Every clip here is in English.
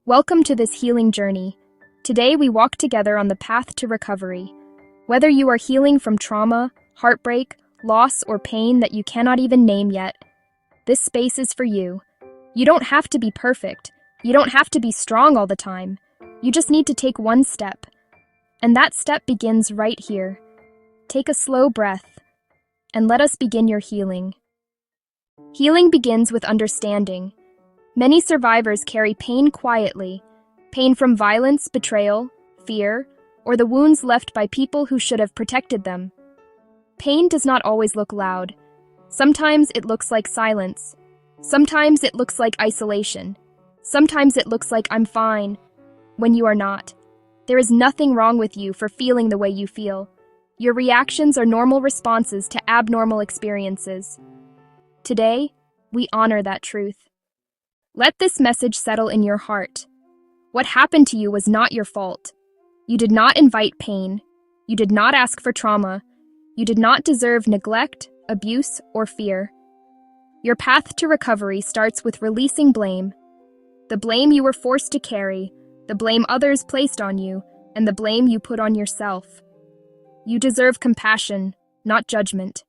Welcome to this healing journey. Today we walk together on the path to recovery. Whether you are healing from trauma, heartbreak, loss, or pain that you cannot even name yet, this space is for you. You don't have to be perfect. You don't have to be strong all the time. You just need to take one step. And that step begins right here. Take a slow breath, and let us begin your healing. Healing begins with understanding. Many survivors carry pain quietly, pain from violence, betrayal, fear, or the wounds left by people who should have protected them. Pain does not always look loud. Sometimes it looks like silence. Sometimes it looks like isolation. Sometimes it looks like I'm fine, when you are not. There is nothing wrong with you for feeling the way you feel. Your reactions are normal responses to abnormal experiences. Today, we honor that truth. Let this message settle in your heart. What happened to you was not your fault. You did not invite pain. You did not ask for trauma. You did not deserve neglect, abuse, or fear. Your path to recovery starts with releasing blame. The blame you were forced to carry, the blame others placed on you, and the blame you put on yourself. You deserve compassion, not judgment.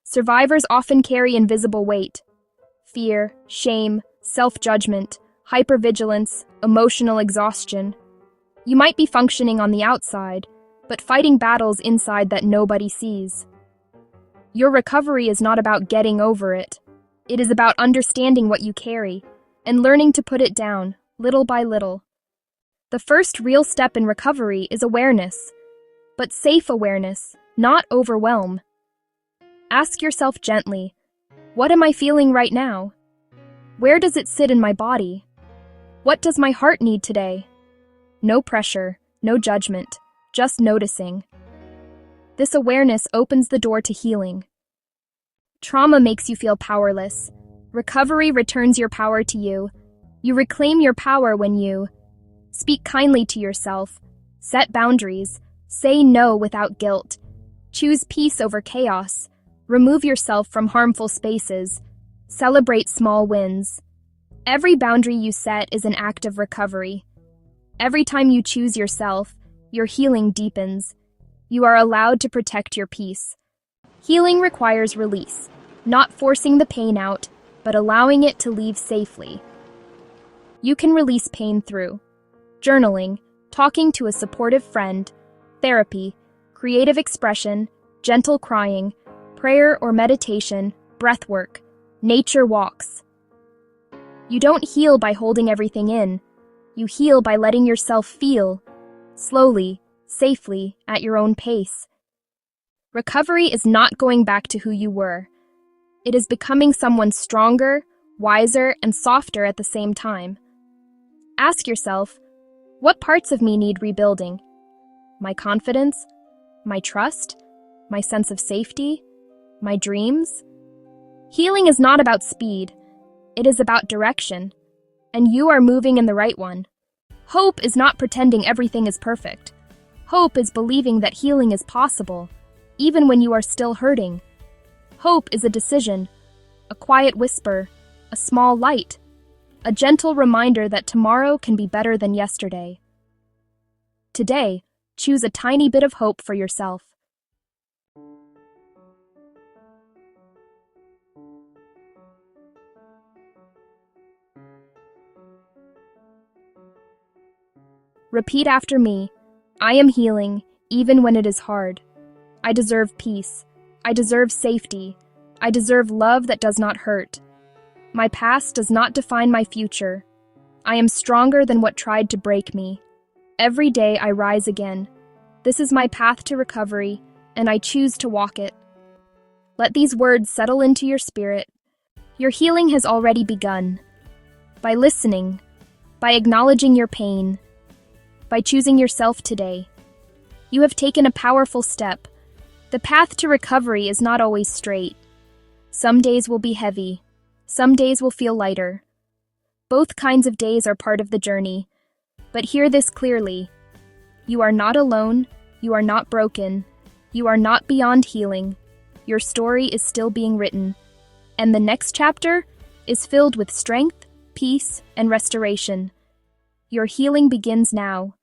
Survivors often carry invisible weight: fear, shame, self-judgment, hypervigilance, emotional exhaustion. You might be functioning on the outside, but fighting battles inside that nobody sees. Your recovery is not about getting over it. It is about understanding what you carry and learning to put it down, little by little. The first real step in recovery is awareness, but safe awareness, not overwhelm. Ask yourself gently, what am I feeling right now? Where does it sit in my body? What does my heart need today? No pressure, no judgment, just noticing. This awareness opens the door to healing. Trauma makes you feel powerless. Recovery returns your power to you. You reclaim your power when you speak kindly to yourself, set boundaries, say no without guilt, choose peace over chaos, remove yourself from harmful spaces, celebrate small wins. Every boundary you set is an act of recovery. Every time you choose yourself, your healing deepens. You are allowed to protect your peace. Healing requires release, not forcing the pain out, but allowing it to leave safely. You can release pain through journaling, talking to a supportive friend, therapy, creative expression, gentle crying, prayer or meditation, breath work, nature walks. You don't heal by holding everything in. You heal by letting yourself feel, slowly, safely, at your own pace. Recovery is not going back to who you were. It is becoming someone stronger, wiser, and softer at the same time. Ask yourself, what parts of me need rebuilding? My confidence? My trust? My sense of safety? My dreams? Healing is not about speed. It is about direction. And you are moving in the right one. Hope is not pretending everything is perfect. Hope is believing that healing is possible, even when you are still hurting. Hope is a decision, a quiet whisper, a small light, a gentle reminder that tomorrow can be better than yesterday. Today, choose a tiny bit of hope for yourself. Repeat after me. I am healing, even when it is hard. I deserve peace. I deserve safety. I deserve love that does not hurt. My past does not define my future. I am stronger than what tried to break me. Every day I rise again. This is my path to recovery, and I choose to walk it. Let these words settle into your spirit. Your healing has already begun. By listening, by acknowledging your pain, by choosing yourself today, you have taken a powerful step. The path to recovery is not always straight. Some days will be heavy. Some days will feel lighter. Both kinds of days are part of the journey. But hear this clearly. You are not alone. You are not broken. You are not beyond healing. Your story is still being written. And the next chapter is filled with strength, peace, and restoration. Your healing begins now.